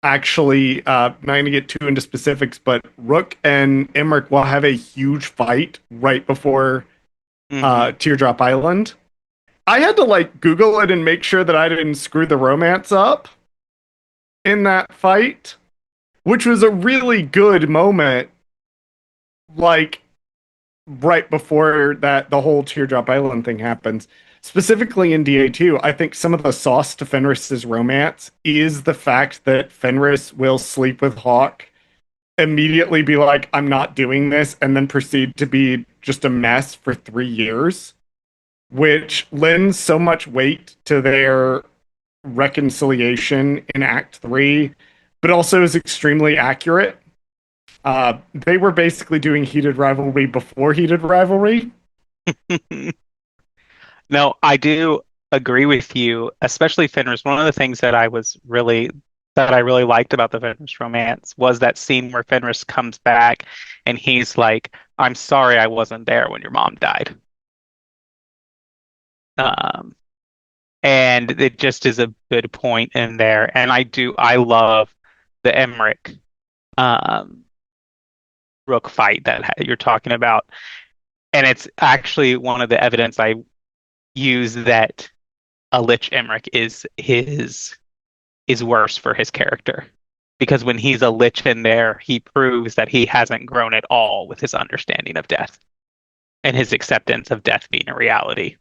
actually, not going to get too into specifics, but Rook and Emmerich will have a huge fight right before Teardrop Island. I had to like Google it and make sure that I didn't screw the romance up in that fight, which was a really good moment. Like right before that, the whole Teardrop Island thing happens. Specifically in DA2, I think some of the sauce to Fenris's romance is the fact that Fenris will sleep with Hawk, immediately be like, I'm not doing this, and then proceed to be just a mess for 3 years, which lends so much weight to their reconciliation in Act 3, but also is extremely accurate. They were basically doing heated rivalry before heated rivalry. No, I do agree with you, especially Fenris. One of the things that I was really that I really liked about the Fenris romance was that scene where Fenris comes back and he's like, "I'm sorry I wasn't there when your mom died." Um, and it just is a good point in there. And I love the Emmerich um, Rook fight that you're talking about. And it's actually one of the evidence I use that a Lich Emmerich is worse for his character. Because when he's a Lich in there, he proves that he hasn't grown at all with his understanding of death and his acceptance of death being a reality.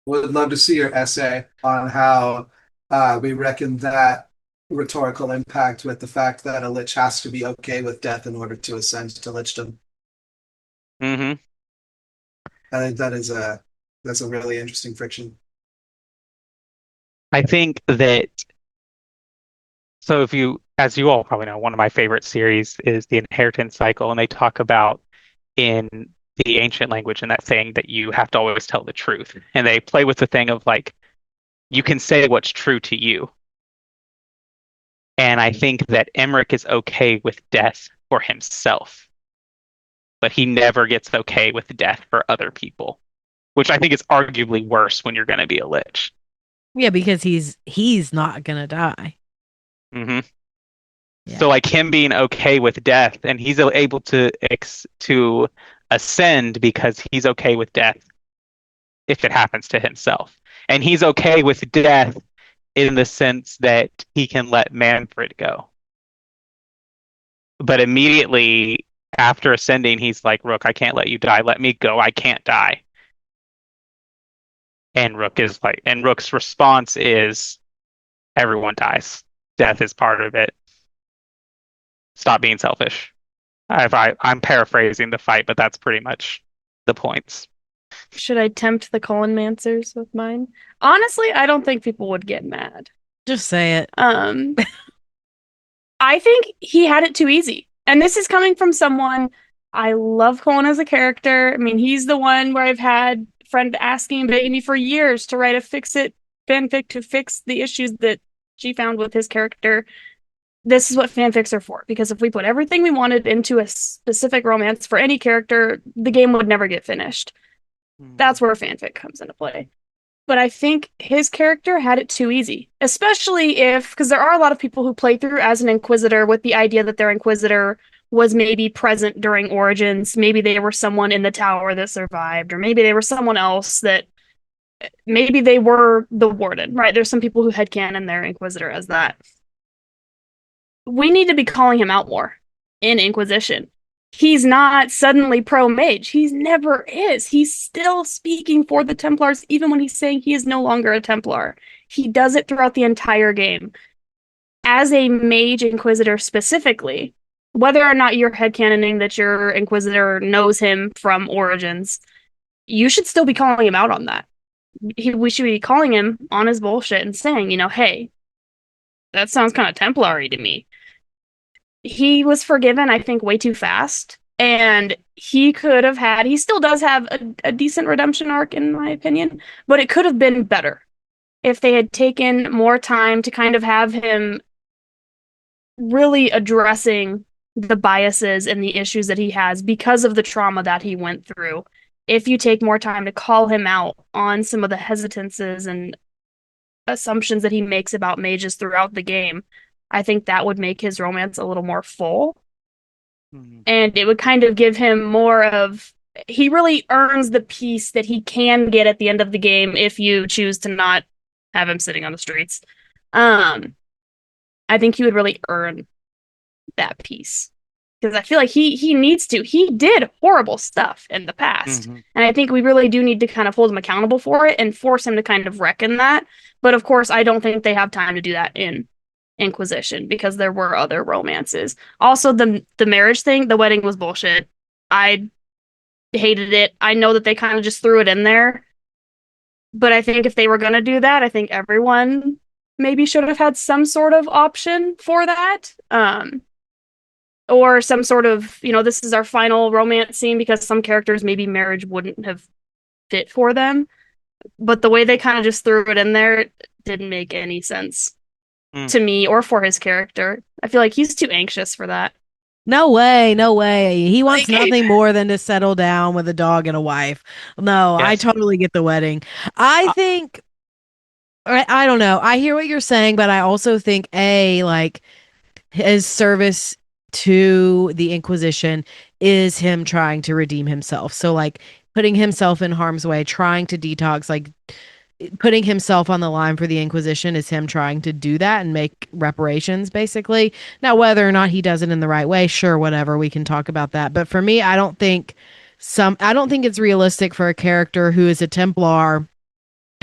Would love to see your essay on how we reckon that rhetorical impact with the fact that a lich has to be okay with death in order to ascend to lichdom. Mm-hmm. I think that's a really interesting friction. I think that so if you, as you all probably know, one of my favorite series is the Inheritance Cycle, and they talk about in the ancient language and that saying that you have to always tell the truth. And they play with the thing of like, you can say what's true to you. And I think that Emmerich is okay with death for himself, but he never gets okay with death for other people, which I think is arguably worse when you're going to be a lich. Yeah, because he's not gonna die. Mm-hmm. Yeah. So like him being okay with death, and he's able to ascend because he's okay with death if it happens to himself, and he's okay with death in the sense that he can let Manfred go. But immediately after ascending, he's like, Rook, I can't let you die. Let me go. I can't die. And Rook's response is, everyone dies. Death is part of it. Stop being selfish. I'm paraphrasing the fight, but that's pretty much the points. Should I tempt the Colonmancers with mine? Honestly, I don't think people would get mad. Just say it. I think he had it too easy. And this is coming from someone, I love Colin as a character. I mean, he's the one where I've had a friend asking and begging me for years to write a fix-it fanfic to fix the issues that she found with his character. This is what fanfics are for, because if we put everything we wanted into a specific romance for any character, the game would never get finished. That's where fanfic comes into play. But I think his character had it too easy, especially because there are a lot of people who play through as an Inquisitor with the idea that their Inquisitor was maybe present during Origins. Maybe they were someone in the tower that survived, or maybe they were someone else that maybe they were the Warden, right? There's some people who headcanon their Inquisitor as that. We need to be calling him out more in Inquisition. He's not suddenly pro-mage. He never is. He's still speaking for the Templars, even when he's saying he is no longer a Templar. He does it throughout the entire game. As a mage Inquisitor specifically, whether or not you're headcanoning that your Inquisitor knows him from Origins, you should still be calling him out on that. We should be calling him on his bullshit and saying, hey, that sounds kind of Templar-y to me. He was forgiven, I think, way too fast. And he still does have a decent redemption arc, in my opinion, but it could have been better if they had taken more time to kind of have him really addressing the biases and the issues that he has because of the trauma that he went through. If you take more time to call him out on some of the hesitances and assumptions that he makes about mages throughout the game, I think that would make his romance a little more full. And it would kind of give him more of, he really earns the peace that he can get at the end of the game if you choose to not have him sitting on the streets. I think he would really earn that peace. Because I feel like he needs to. He did horrible stuff in the past. And I think we really do need to kind of hold him accountable for it and force him to kind of reckon that. But of course, I don't think they have time to do that in Inquisition because there were other romances. Also, the marriage thing, the wedding was bullshit. I hated it. I know that they kind of just threw it in there. But I think if they were going to do that, I think everyone maybe should have had some sort of option for that. Or some sort of, this is our final romance scene, because some characters maybe marriage wouldn't have fit for them. But the way they kind of just threw it in there didn't make any sense. to me or for his character. I feel like he's too anxious for that. No way, no way. He wants nothing more than to settle down with a dog and a wife. No, I totally get the wedding. I think I don't know. I hear what you're saying, but I also think like his service to the Inquisition is him trying to redeem himself. So like putting himself in harm's way, trying to detox, like putting himself on the line for the Inquisition is him trying to do that and make reparations, basically. Now, whether or not he does it in the right way, sure, whatever, we can talk about that. But for me, I don't think it's realistic for a character who is a Templar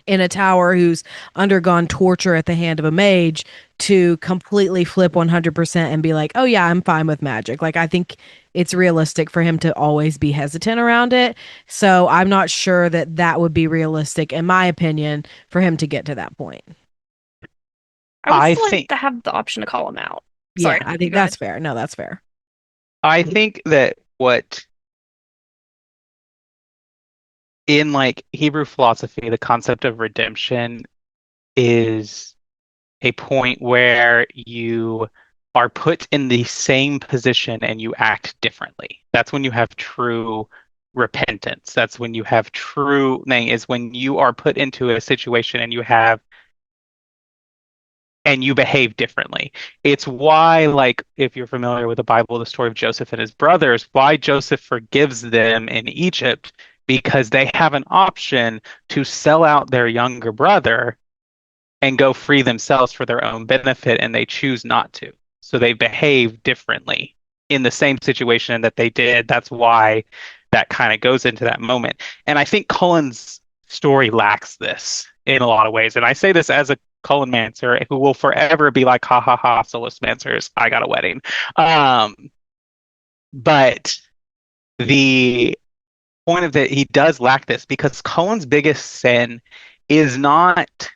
in a tower who's undergone torture at the hand of a mage to completely flip 100% and be like, oh yeah, I'm fine with magic. Like, I think it's realistic for him to always be hesitant around it. So I'm not sure that would be realistic, in my opinion, for him to get to that point. I would like to have the option to call him out. Sorry, I think that's fair. No, that's fair. I think that in like Hebrew philosophy, the concept of redemption is a point where you are put in the same position and you act differently. That's when you have true repentance. That's when you have true thing, is when you are put into a situation and you behave differently. It's why, like, if you're familiar with the Bible, the story of Joseph and his brothers, why Joseph forgives them in Egypt, because they have an option to sell out their younger brother and go free themselves for their own benefit, and they choose not to. So they behave differently in the same situation that they did. That's why that kind of goes into that moment. And I think Cullen's story lacks this in a lot of ways. And I say this as a Cullen Mancer who will forever be like, ha ha ha, Solus Mancers, I got a wedding. But the point of that, he does lack this, because Cullen's biggest sin is not,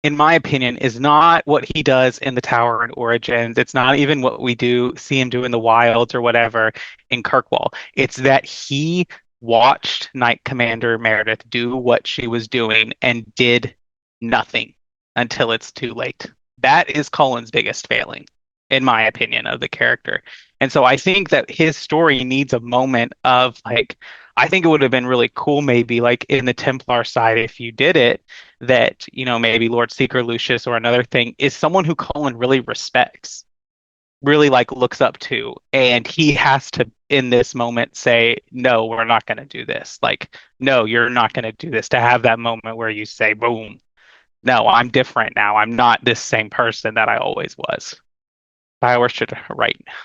in my opinion, is not what he does in the Tower and Origins. It's not even what we see him do in the Wilds or whatever in Kirkwall. It's that he watched Knight Commander Meredith do what she was doing and did nothing until it's too late. That is Cullen's biggest failing, in my opinion, of the character. And so I think that his story needs a moment of, like, I think it would have been really cool, maybe like in the Templar side, if you did it, that, you know, maybe Lord Seeker Lucius or another thing is someone who Cullen really respects, really like looks up to, and he has to in this moment say, no, we're not going to do this. Like, no, you're not going to do this. To have that moment where you say, boom, no, I'm different now. I'm not this same person that I always was. BioWare should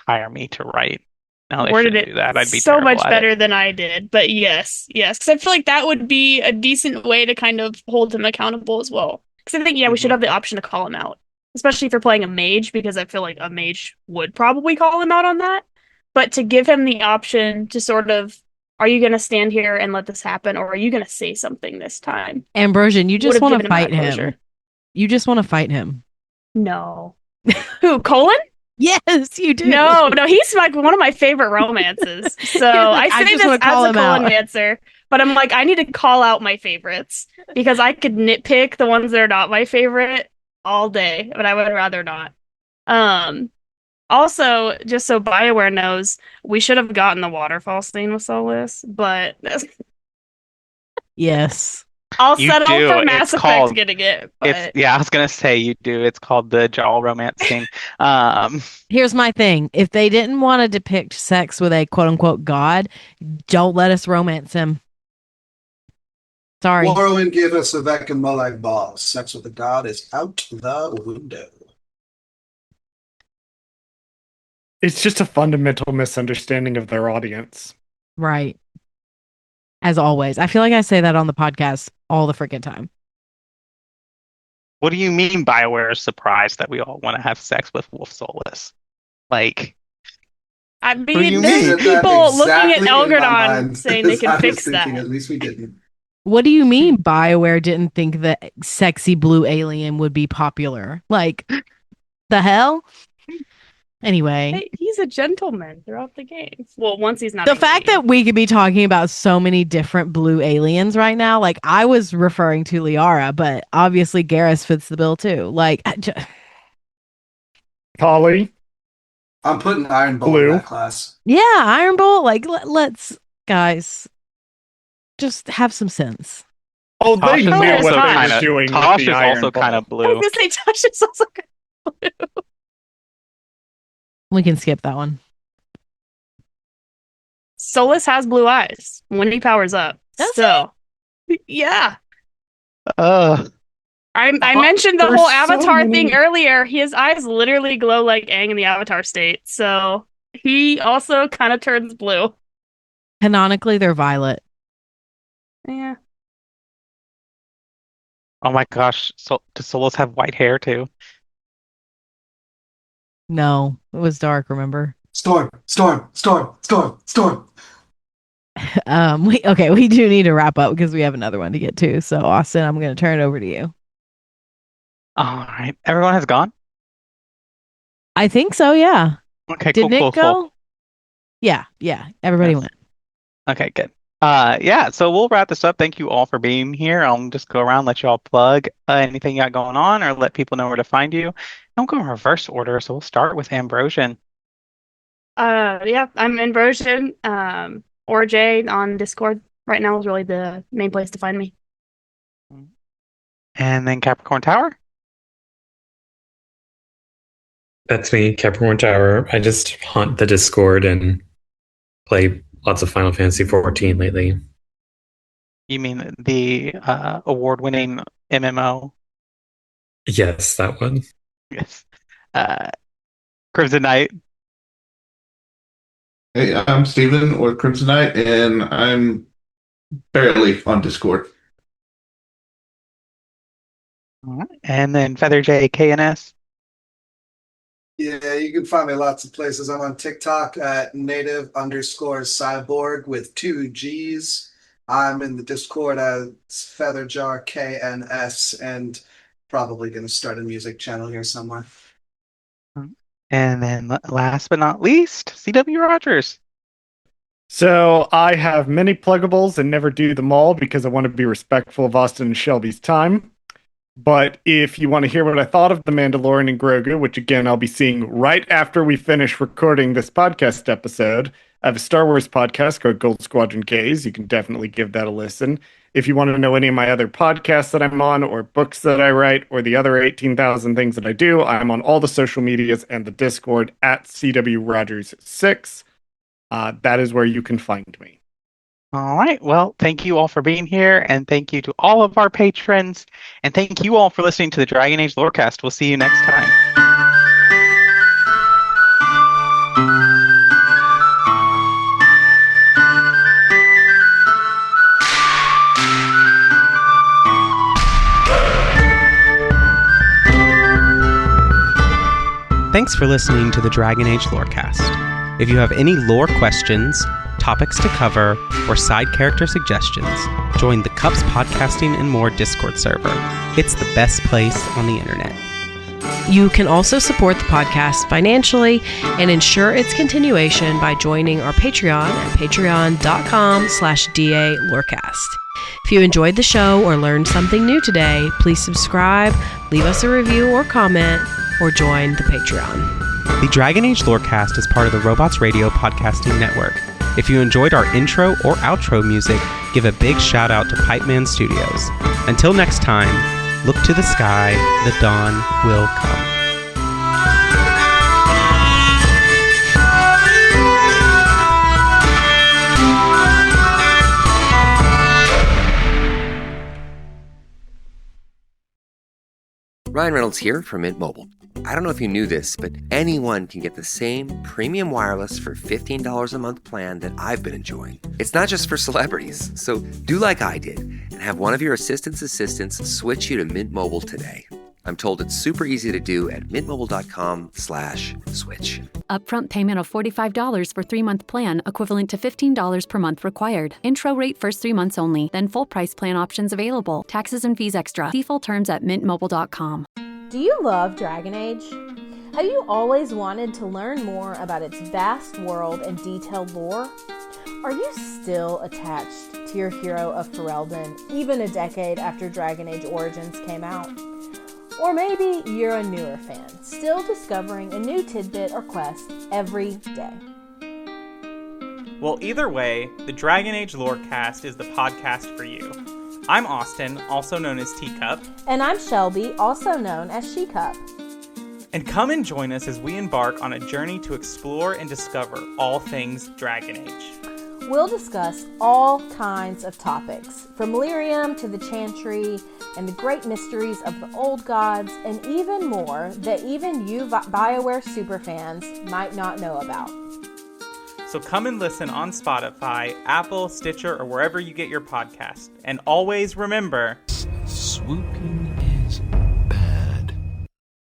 hire me to write. No, they Worded shouldn't it do that. I'd be so terrible much at better it. than I did. But yes, because I feel like that would be a decent way to kind of hold him accountable as well. Because I think, we should have the option to call him out, especially if you're playing a mage, because I feel like a mage would probably call him out on that. But to give him the option to sort of, are you going to stand here and let this happen, or are you going to say something this time? Ambrosian, you just Would've want to given fight that him. closure. You just want to fight him. No. Who, Colin? Yes, you do. No, he's like one of my favorite romances. So I say just this wanna as call a him Colin out. Mancer, but I'm like, I need to call out my favorites, because I could nitpick the ones that are not my favorite all day, but I would rather not. Also, just so BioWare knows, we should have gotten the waterfall scene with Solus, but Yes. I'll You settle do. for It's Mass Effect called- getting it. But Yeah, I was gonna say you do. It's called the Jaw romance scene. Here's my thing. If they didn't want to depict sex with a quote unquote god, don't let us romance him. Sorry. Morrowind gave us a Vec and Molag balls. Sex with a god is out the window. It's just a fundamental misunderstanding of their audience. Right. As always. I feel like I say that on the podcast all the freaking time. What do you mean BioWare is surprised that we all want to have sex with Wolf Solus? Like, I do you mean, mean? there's people looking at Exactly in my Elgradon mind. saying they As can I was fix thinking, that. At least we didn't. What do you mean BioWare didn't think that sexy blue alien would be popular? Like, the hell? Anyway. Hey, he's a gentleman throughout the game. Well, once he's not. The fact that we could be talking about so many different blue aliens right now, like I was referring to Liara, but obviously Garrus fits the bill too. Like, Holly. I'm putting Iron Bolt in that class. Yeah, Iron Bolt. Like, let's, guys, just have some sense. Oh, they knew what they were doing with Tosh the is Iron also Bolt. kind of I was blue. gonna say Tosh is also kind of blue. We can skip that one. Solus has blue eyes when he powers up. Yeah. I mentioned the whole Avatar thing earlier. His eyes literally glow like Aang in the Avatar state. So he also kind of turns blue. Canonically, they're violet. Yeah. Oh my gosh. So does Solus have white hair too? No, it was dark, remember? Storm. We do need to wrap up because we have another one to get to. So, Austin, I'm going to turn it over to you. All right. Everyone has gone? I think so, yeah. Okay, Did cool, Nick cool, go? cool. Yeah. Everybody went. Okay, good. Yeah, so we'll wrap this up. Thank you all for being here. I'll just go around, let you all plug anything you got going on or let people know where to find you. Don't go in reverse order, so we'll start with Ambrosian. Yeah, I'm Ambrosian, or Jay on Discord. Right now is really the main place to find me. And then Capricorn Tower. That's me, Capricorn Tower. I just haunt the Discord and play lots of Final Fantasy 14 lately. You mean the award-winning MMO? Yes, that one. Yes. Crimson Knight. Hey, I'm Steven or Crimson Knight, and I'm barely on Discord. All right. And then Feather J, KNS. Yeah, you can find me lots of places. I'm on TikTok at native_cyborg with 2 G's. I'm in the Discord as Featherjar KNS and probably going to start a music channel here somewhere. And then last but not least, CW Rogers. So I have many pluggables and never do them all because I want to be respectful of Austin and Shelby's time. But if you want to hear what I thought of The Mandalorian and Grogu, which again I'll be seeing right after we finish recording this podcast episode, I have a Star Wars podcast called Gold Squadron Gaze. You can definitely give that a listen. If you want to know any of my other podcasts that I'm on, or books that I write, or the other 18,000 things that I do, I'm on all the social medias and the Discord at CWRogers6. That is where you can find me. All right. Well, thank you all for being here, and thank you to all of our patrons, and thank you all for listening to the Dragon Age Lorecast. We'll see you next time. Thanks for listening to the Dragon Age Lorecast. If you have any lore questions, topics to cover, or side character suggestions, join the Cups Podcasting and More Discord server. It's the best place on the internet. You can also support the podcast financially and ensure its continuation by joining our Patreon at patreon.com/DALorecast. If you enjoyed the show or learned something new today, please subscribe, leave us a review or comment, or join the Patreon. The Dragon Age Lorecast is part of the Robots Radio Podcasting Network. If you enjoyed our intro or outro music, give a big shout out to Pipeman Studios. Until next time, look to the sky, the dawn will come. Ryan Reynolds here from Mint Mobile. I don't know if you knew this, but anyone can get the same premium wireless for $15 a month plan that I've been enjoying. It's not just for celebrities, so do like I did and have one of your assistants switch you to Mint Mobile today. I'm told it's super easy to do at mintmobile.com/switch. Upfront payment of $45 for 3-month plan, equivalent to $15 per month required. Intro rate first 3 months only, then full price plan options available. Taxes and fees extra. See full terms at mintmobile.com. Do you love Dragon Age? Have you always wanted to learn more about its vast world and detailed lore? Are you still attached to your hero of Ferelden, even a decade after Dragon Age Origins came out? Or maybe you're a newer fan, still discovering a new tidbit or quest every day. Well, either way, the Dragon Age Lorecast is the podcast for you. I'm Austin, also known as Teacup. And I'm Shelby, also known as She-Cup. And come and join us as we embark on a journey to explore and discover all things Dragon Age. We'll discuss all kinds of topics, from Lyrium to the Chantry and the great mysteries of the old gods, and even more that even you BioWare superfans might not know about. So come and listen on Spotify, Apple, Stitcher, or wherever you get your podcast. And always remember, swooping